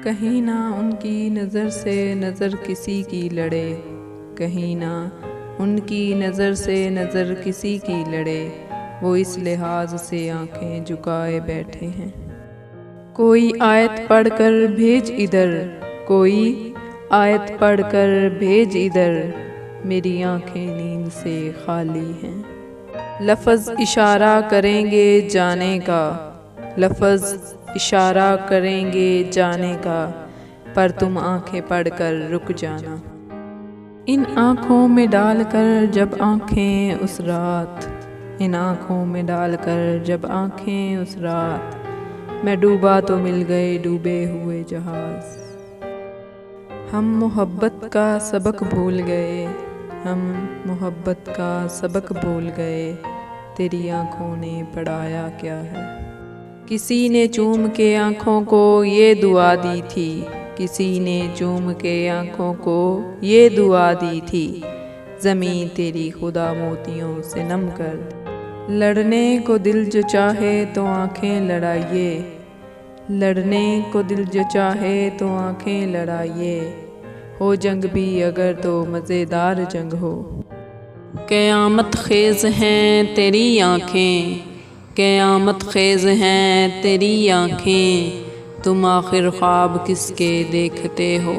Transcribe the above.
कहीं ना उनकी नज़र से नज़र किसी की लड़े, कहीं ना उनकी नज़र से नज़र किसी की लड़े, वो इस लिहाज से आंखें झुकाए बैठे हैं। कोई आयत पढ़कर भेज इधर, कोई आयत पढ़कर भेज इधर, मेरी आंखें नींद से खाली हैं। लफ्ज़ इशारा करेंगे जाने का, लफ्ज़ इशारा करेंगे जाने का, पर तुम आंखें पढ़कर रुक जाना। इन आँखों में डालकर जब आँखें उस रात, इन आँखों में डालकर जब आँखें उस रात, मैं डूबा तो मिल गए डूबे हुए जहाज़। हम मोहब्बत का सबक भूल गए, हम मोहब्बत का सबक भूल गए, तेरी आँखों ने पढ़ाया क्या है। किसी ने चूम के आँखों को ये दुआ दी थी, किसी ने चूम के आँखों को ये दुआ दी थी, ज़मीं तेरी खुदा मोतियों से नम कर दे। लड़ने को दिल जो चाहे तो आँखें लड़ाइए, लड़ने को दिल जो चाहे तो आँखें लड़ाइए, हो जंग भी अगर तो मज़ेदार जंग हो। क़यामत ख़ेज़ हैं तेरी आँखें, क़यामत ख़ेज़ हैं तेरी आँखें, तुम आखिर ख्वाब किसके देखते हो।